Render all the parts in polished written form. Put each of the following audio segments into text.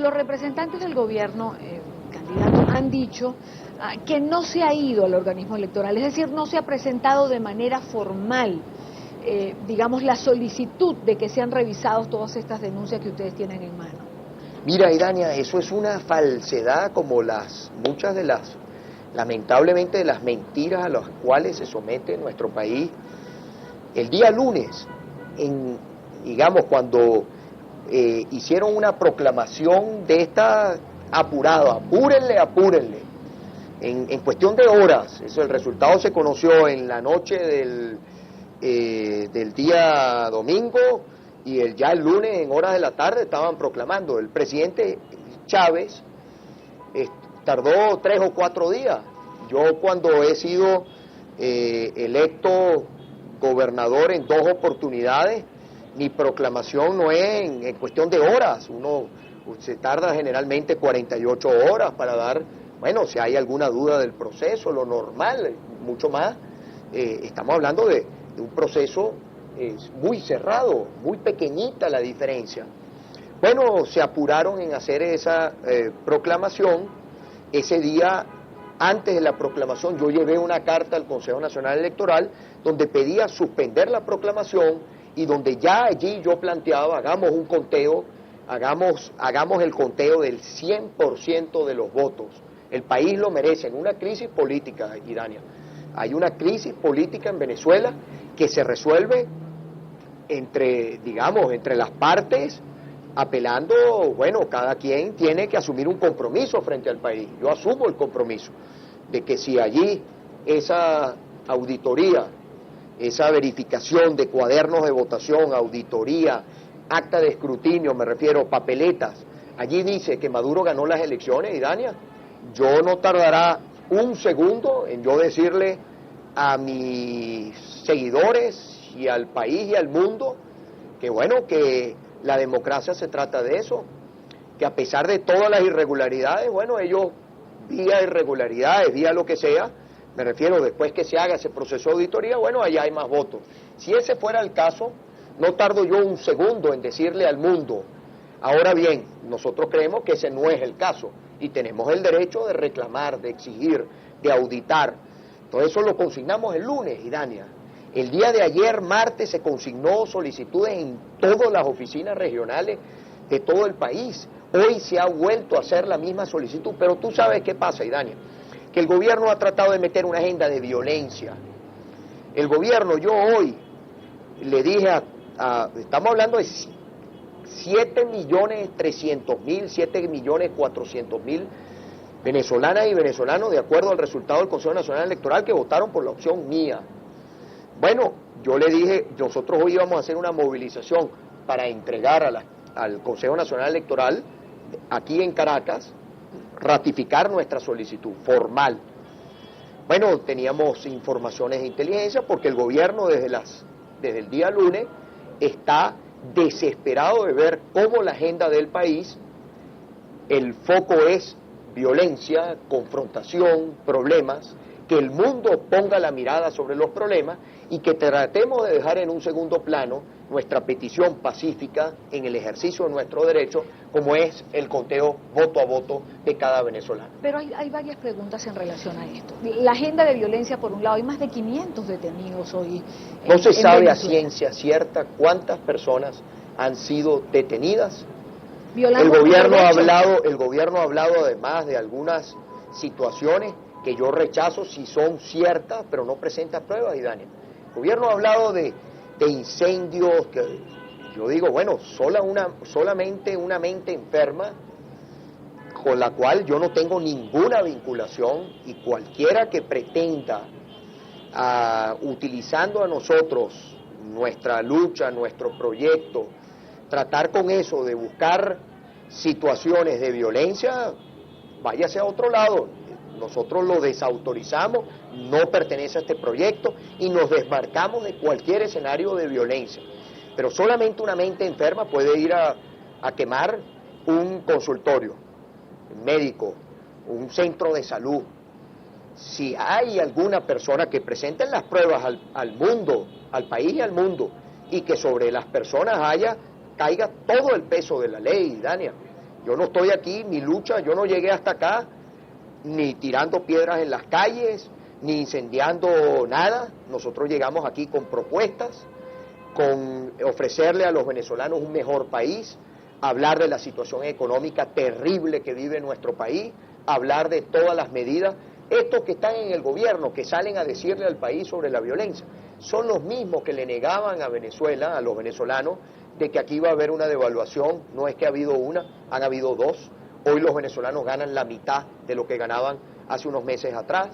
los representantes del gobierno, candidatos, han dicho que no se ha ido al organismo electoral, es decir, no se ha presentado de manera formal, digamos, la solicitud de que sean revisados todas estas denuncias que ustedes tienen en mano. Mira, Idania, eso es una falsedad como muchas de las, lamentablemente, de las mentiras a las cuales se somete nuestro país. El día lunes, digamos, cuando hicieron una proclamación de esta apurada, apúrenle, en cuestión de horas, el resultado se conoció en la noche del día domingo, y ya el lunes en horas de la tarde estaban proclamando. El presidente Chávez tardó 3 o 4 días. Yo cuando he sido electo gobernador en 2 oportunidades, mi proclamación no es en cuestión de horas. Se tarda generalmente 48 horas para dar, bueno, si hay alguna duda del proceso, lo normal, mucho más. Estamos hablando de un proceso muy cerrado, muy pequeñita la diferencia. Bueno, se apuraron en hacer esa proclamación. Ese día, antes de la proclamación, yo llevé una carta al Consejo Nacional Electoral donde pedía suspender la proclamación y donde ya allí yo planteaba, hagamos un conteo, hagamos el conteo del 100% de los votos. El país lo merece. En una crisis política, Idania, hay una crisis política en Venezuela que se resuelve entre las partes, apelando, bueno, cada quien tiene que asumir un compromiso frente al país. Yo asumo el compromiso de que si allí esa auditoría, esa verificación de cuadernos de votación, auditoría, acta de escrutinio, me refiero, papeletas, allí dice que Maduro ganó las elecciones, Idania, yo no tardará un segundo en yo decirle a mis seguidores y al país y al mundo que bueno, que la democracia se trata de eso, que a pesar de todas las irregularidades, bueno, ellos vía irregularidades, vía lo que sea, me refiero después que se haga ese proceso de auditoría, bueno, allá hay más votos. Si ese fuera el caso, no tardo yo un segundo en decirle al mundo. Ahora bien, nosotros creemos que ese no es el caso y tenemos el derecho de reclamar, de exigir, de auditar. Todo eso lo consignamos el lunes, Idania. El día de ayer, martes, se consignó solicitudes en todas las oficinas regionales de todo el país. Hoy se ha vuelto a hacer la misma solicitud, pero tú sabes qué pasa, Idania, que el gobierno ha tratado de meter una agenda de violencia. El gobierno, yo hoy le dije estamos hablando de 7.300.000, 7.400.000 venezolanas y venezolanos, de acuerdo al resultado del Consejo Nacional Electoral, que votaron por la opción mía. Bueno, yo le dije, nosotros hoy íbamos a hacer una movilización para entregar al Consejo Nacional Electoral, aquí en Caracas, ratificar nuestra solicitud formal. Bueno, teníamos informaciones de inteligencia porque el gobierno desde el día lunes está desesperado de ver cómo la agenda del país, el foco es violencia, confrontación, problemas, que el mundo ponga la mirada sobre los problemas y que tratemos de dejar en un segundo plano nuestra petición pacífica en el ejercicio de nuestro derecho, como es el conteo voto a voto de cada venezolano. Pero hay varias preguntas en relación a esto. La agenda de violencia, por un lado, hay más de 500 detenidos hoy. No se sabe a ciencia cierta cuántas personas han sido detenidas. El gobierno ha hablado además de algunas situaciones que yo rechazo si son ciertas, pero no presenta pruebas, Idania. El gobierno ha hablado de incendios, que yo digo, bueno, solamente una mente enferma, con la cual yo no tengo ninguna vinculación, y cualquiera que pretenda, utilizando a nosotros, nuestra lucha, nuestro proyecto, tratar con eso de buscar situaciones de violencia, váyase a otro lado. Nosotros lo desautorizamos, no pertenece a este proyecto y nos desmarcamos de cualquier escenario de violencia. Pero solamente una mente enferma puede ir a quemar un consultorio médico, un centro de salud. Si hay alguna persona que presente las pruebas al mundo, al país y al mundo, y que sobre las personas caiga todo el peso de la ley, Dania, Yo no estoy aquí, mi lucha, yo no llegué hasta acá ni tirando piedras en las calles, ni incendiando nada. Nosotros llegamos aquí con propuestas, con ofrecerle a los venezolanos un mejor país, hablar de la situación económica terrible que vive nuestro país, hablar de todas las medidas. Estos que están en el gobierno, que salen a decirle al país sobre la violencia, son los mismos que le negaban a Venezuela, a los venezolanos, de que aquí iba a haber una devaluación. No es que ha habido una, han habido dos. Hoy los venezolanos ganan la mitad de lo que ganaban hace unos meses atrás.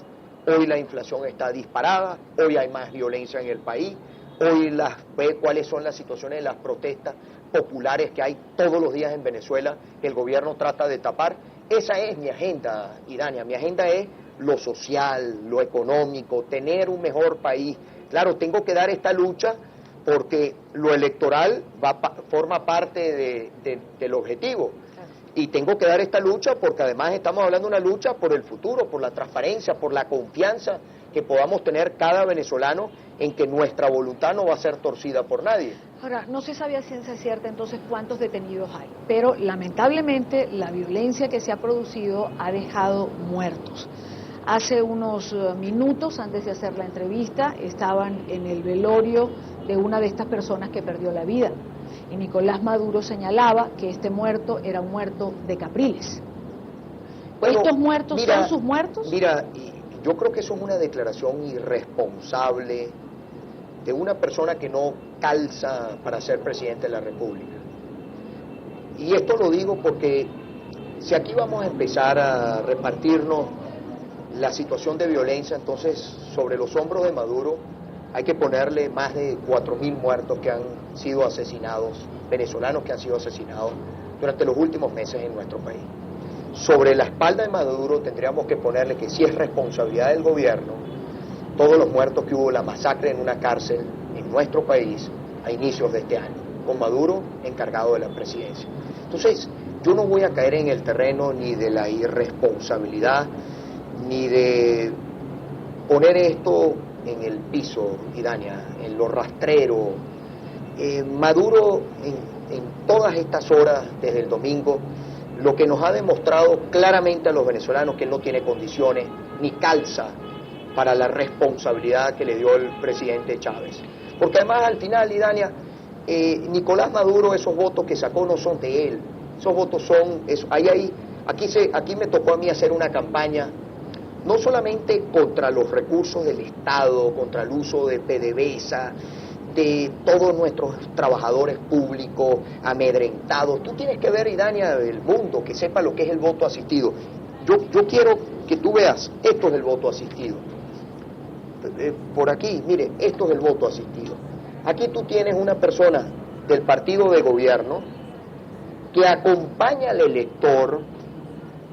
Hoy la inflación está disparada, hoy hay más violencia en el país, hoy ve cuáles son las situaciones de las protestas populares que hay todos los días en Venezuela, que el gobierno trata de tapar. Esa es mi agenda, Idania. Mi agenda es lo social, lo económico, tener un mejor país. Claro, tengo que dar esta lucha porque lo electoral forma parte del objetivo. Y tengo que dar esta lucha porque además estamos hablando de una lucha por el futuro, por la transparencia, por la confianza que podamos tener cada venezolano en que nuestra voluntad no va a ser torcida por nadie. Ahora, no se sabía a ciencia cierta entonces cuántos detenidos hay, pero lamentablemente la violencia que se ha producido ha dejado muertos. Hace unos minutos, antes de hacer la entrevista, estaban en el velorio de una de estas personas que perdió la vida. Y Nicolás Maduro señalaba que este muerto era un muerto de Capriles. Bueno, ¿estos muertos son sus muertos? Mira, yo creo que eso es una declaración irresponsable de una persona que no calza para ser presidente de la República. Y esto lo digo porque si aquí vamos a empezar a repartirnos la situación de violencia, entonces sobre los hombros de Maduro hay que ponerle más de 4.000 muertos que han sido asesinados, venezolanos que han sido asesinados durante los últimos meses en nuestro país. Sobre la espalda de Maduro tendríamos que ponerle que si es responsabilidad del gobierno, todos los muertos que hubo, la masacre en una cárcel en nuestro país a inicios de este año, con Maduro encargado de la presidencia. Entonces, yo no voy a caer en el terreno ni de la irresponsabilidad, ni de poner esto en el piso, Idania, en lo rastrero. Maduro en todas estas horas desde el domingo lo que nos ha demostrado claramente a los venezolanos que él no tiene condiciones ni calza para la responsabilidad que le dio el presidente Chávez. Porque además al final, Idania, Nicolás Maduro, esos votos que sacó no son de él, esos votos son, aquí me tocó a mí hacer una campaña no solamente contra los recursos del Estado, contra el uso de PDVSA, de todos nuestros trabajadores públicos amedrentados. Tú tienes que ver, Idania, del mundo, que sepa lo que es el voto asistido. Yo quiero que tú veas, esto es el voto asistido. Por aquí, mire, esto es el voto asistido. Aquí tú tienes una persona del partido de gobierno que acompaña al elector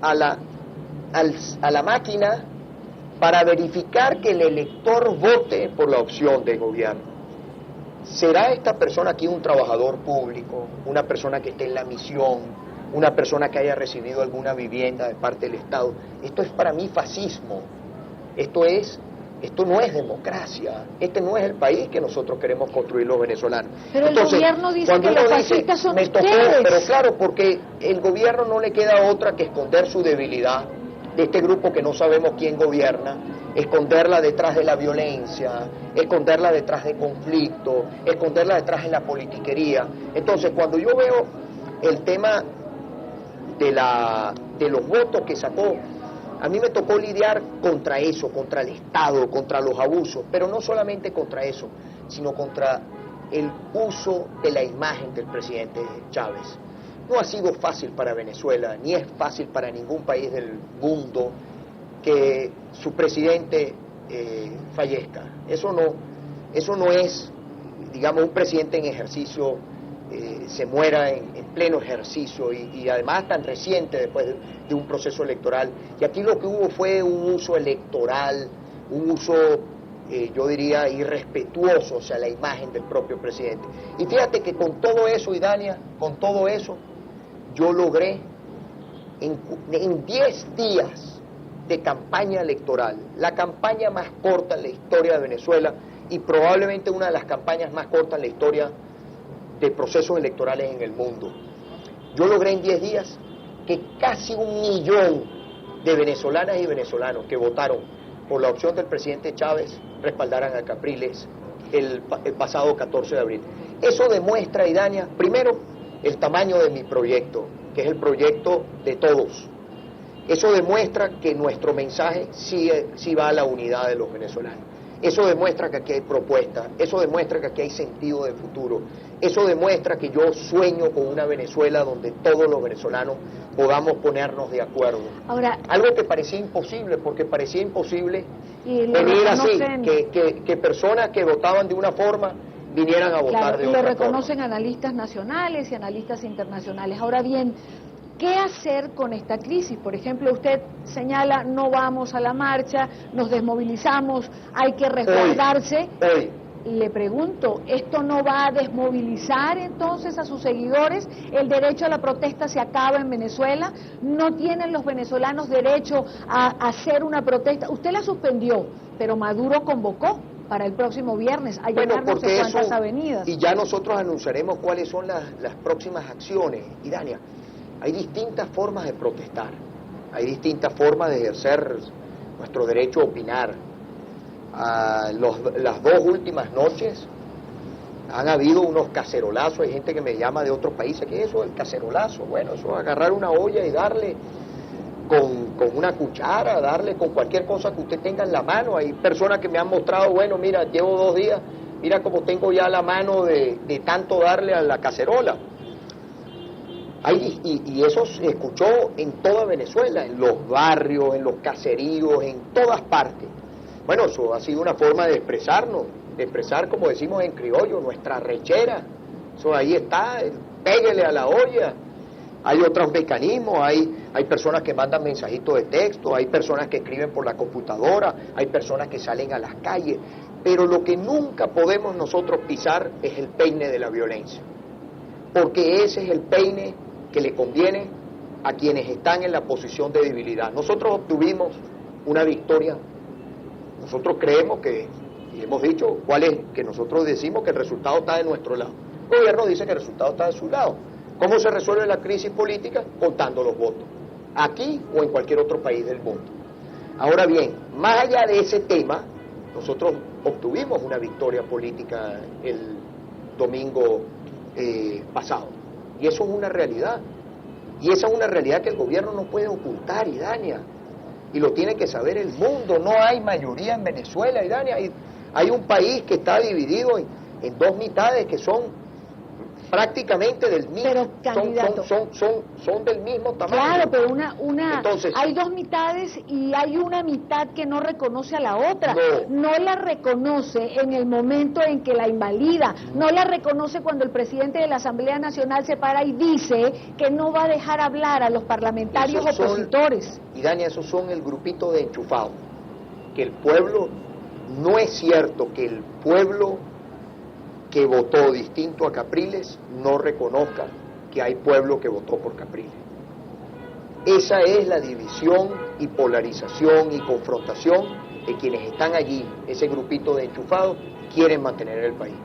a la máquina para verificar que el elector vote por la opción de gobierno. ¿Será esta persona aquí un trabajador público, una persona que esté en la misión, una persona que haya recibido alguna vivienda de parte del Estado? Esto es para mí fascismo, esto no es democracia, este no es el país que nosotros queremos construir los venezolanos. Pero entonces, el gobierno dice que los fascistas son ustedes. Pero claro, porque el gobierno no le queda otra que esconder su debilidad de este grupo que no sabemos quién gobierna, esconderla detrás de la violencia, esconderla detrás de conflicto, esconderla detrás de la politiquería. Entonces, cuando yo veo el tema de los votos que sacó, a mí me tocó lidiar contra eso, contra el Estado, contra los abusos, pero no solamente contra eso, sino contra el uso de la imagen del presidente Chávez. No ha sido fácil para Venezuela, ni es fácil para ningún país del mundo que su presidente fallezca. Eso no es, digamos, un presidente en ejercicio se muera en pleno ejercicio y además tan reciente después de un proceso electoral. Y aquí lo que hubo fue un uso electoral, un uso, yo diría, irrespetuoso hacia la imagen del propio presidente. Y fíjate que con todo eso, Idania, con todo eso, yo logré en 10 días de campaña electoral, la campaña más corta en la historia de Venezuela y probablemente una de las campañas más cortas en la historia de procesos electorales en el mundo. Yo logré en 10 días que casi 1 millón de venezolanas y venezolanos que votaron por la opción del presidente Chávez respaldaran a Capriles el pasado 14 de abril. Eso demuestra, Idania, primero, el tamaño de mi proyecto, que es el proyecto de todos. Eso demuestra que nuestro mensaje sí va a la unidad de los venezolanos. Eso demuestra que aquí hay propuestas, eso demuestra que aquí hay sentido de futuro, eso demuestra que yo sueño con una Venezuela donde todos los venezolanos podamos ponernos de acuerdo. Ahora, algo que parecía imposible, porque parecía imposible venir así, que personas que votaban de una forma vinieran a votar de otra forma. Lo reconocen analistas nacionales y analistas internacionales. Ahora bien, ¿qué hacer con esta crisis? Por ejemplo, usted señala, no vamos a la marcha, nos desmovilizamos, hay que resguardarse. Hoy. Le pregunto, ¿esto no va a desmovilizar entonces a sus seguidores? ¿El derecho a la protesta se acaba en Venezuela? ¿No tienen los venezolanos derecho a hacer una protesta? Usted la suspendió, pero Maduro convocó para el próximo viernes a llenar no sé cuántas avenidas. Y ya nosotros anunciaremos cuáles son las próximas acciones, Idania. Hay distintas formas de protestar, hay distintas formas de ejercer nuestro derecho a opinar. Las 2 últimas noches han habido unos cacerolazos, hay gente que me llama de otros países, ¿qué es eso del cacerolazo? Bueno, eso es agarrar una olla y darle con una cuchara, darle con cualquier cosa que usted tenga en la mano. Hay personas que me han mostrado, bueno, mira, llevo 2 días, mira cómo tengo ya la mano de tanto darle a la cacerola. Y eso se escuchó en toda Venezuela, en los barrios, en los caseríos, en todas partes. Bueno, eso ha sido una forma de expresarnos, de expresar, como decimos en criollo, nuestra rechera. Eso ahí está, péguele a la olla. Hay otros mecanismos, hay personas que mandan mensajitos de texto, hay personas que escriben por la computadora, hay personas que salen a las calles. Pero lo que nunca podemos nosotros pisar es el peine de la violencia. Porque ese es el peine que le conviene a quienes están en la posición de debilidad. Nosotros obtuvimos una victoria. Nosotros creemos que, y hemos dicho cuál es, que nosotros decimos que el resultado está de nuestro lado. El gobierno dice que el resultado está de su lado. ¿Cómo se resuelve la crisis política? Contando los votos, aquí o en cualquier otro país del mundo. Ahora bien, más allá de ese tema, nosotros obtuvimos una victoria política el domingo pasado. Y eso es una realidad. Y esa es una realidad que el gobierno no puede ocultar, Idania. Y lo tiene que saber el mundo. No hay mayoría en Venezuela, Idania. Hay un país que está dividido en 2 mitades que son prácticamente del mismo, pero, candidato, son del mismo tamaño. Claro, pero Entonces, hay 2 mitades y hay una mitad que no reconoce a la otra. No la reconoce en el momento en que la invalida, no la reconoce cuando el presidente de la Asamblea Nacional se para y dice que no va a dejar hablar a los parlamentarios opositores. Y Dania, esos son el grupito de enchufados. Que el pueblo, no es cierto que el pueblo que votó distinto a Capriles no reconozca que hay pueblo que votó por Capriles. Esa es la división y polarización y confrontación de quienes están allí, ese grupito de enchufados, quieren mantener el país.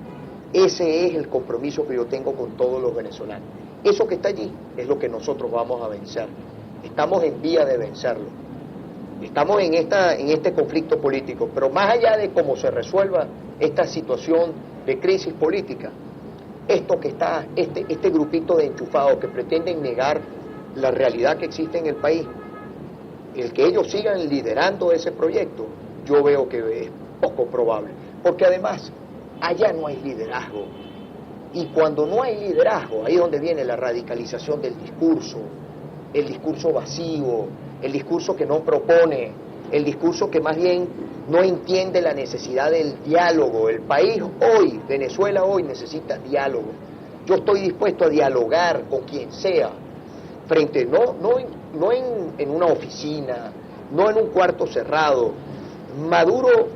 Ese es el compromiso que yo tengo con todos los venezolanos. Eso que está allí es lo que nosotros vamos a vencer. Estamos en vía de vencerlo. Estamos en este conflicto político, pero más allá de cómo se resuelva esta situación de crisis política, esto que está, este grupito de enchufados que pretenden negar la realidad que existe en el país, el que ellos sigan liderando ese proyecto, yo veo que es poco probable, porque además allá no hay liderazgo, y cuando no hay liderazgo, ahí es donde viene la radicalización del discurso, el discurso vacío, el discurso que no propone, el discurso que más bien no entiende la necesidad del diálogo. El país hoy, Venezuela hoy, necesita diálogo. Yo estoy dispuesto a dialogar con quien sea, frente, no en una oficina, no en un cuarto cerrado. Maduro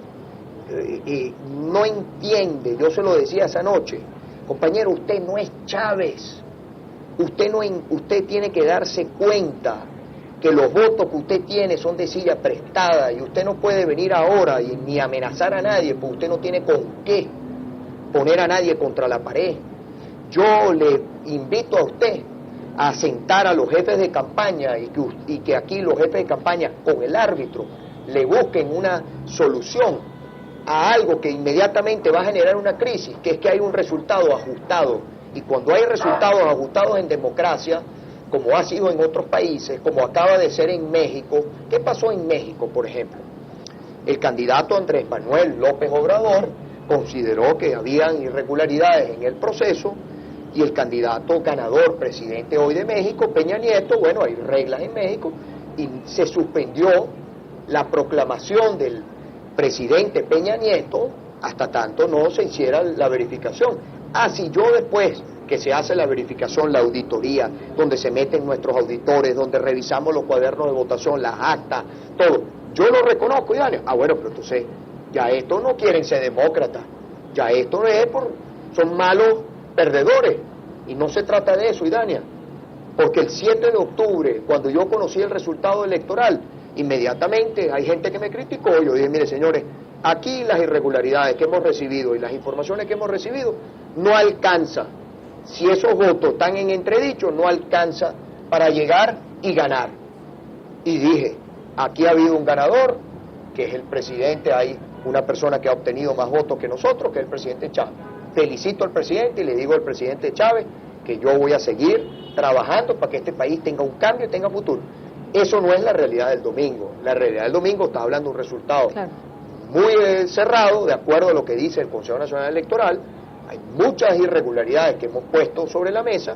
no entiende, yo se lo decía esa noche, compañero, usted no es Chávez, usted tiene que darse cuenta que los votos que usted tiene son de silla prestada y usted no puede venir ahora ni amenazar a nadie, porque usted no tiene con qué poner a nadie contra la pared. Yo le invito a usted a sentar a los jefes de campaña y que aquí los jefes de campaña con el árbitro le busquen una solución a algo que inmediatamente va a generar una crisis, que es que hay un resultado ajustado. Y cuando hay resultados ajustados en democracia, como ha sido en otros países, como acaba de ser en México, ¿qué pasó en México, por ejemplo? El candidato Andrés Manuel López Obrador consideró que habían irregularidades en el proceso y el candidato ganador, presidente hoy de México, Peña Nieto, bueno, hay reglas en México, y se suspendió la proclamación del presidente Peña Nieto hasta tanto no se hiciera la verificación. Si yo después que se hace la verificación, la auditoría, donde se meten nuestros auditores, donde revisamos los cuadernos de votación, las actas, todo, yo lo reconozco, y dale, bueno, pero entonces ya estos no quieren ser demócratas, ya esto es son malos perdedores, y no se trata de eso, Idania, porque el 7 de octubre, cuando yo conocí el resultado electoral, inmediatamente hay gente que me criticó, yo dije, mire señores, aquí las irregularidades que hemos recibido y las informaciones que hemos recibido no alcanza, si esos votos están en entredicho, no alcanza para llegar y ganar. Y dije, aquí ha habido un ganador, que es el presidente, hay una persona que ha obtenido más votos que nosotros, que es el presidente Chávez. Felicito al presidente y le digo al presidente Chávez que yo voy a seguir trabajando para que este país tenga un cambio y tenga futuro. Eso no es la realidad del domingo. La realidad del domingo está hablando de un resultado muy cerrado, de acuerdo a lo que dice el Consejo Nacional Electoral. Hay muchas irregularidades que hemos puesto sobre la mesa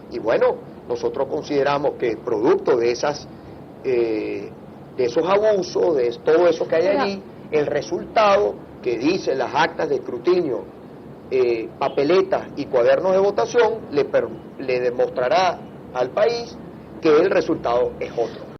y bueno, nosotros consideramos que producto de esos abusos, de todo eso que hay allí, el resultado que dicen las actas de escrutinio, papeletas y cuadernos de votación le demostrará al país que el resultado es otro.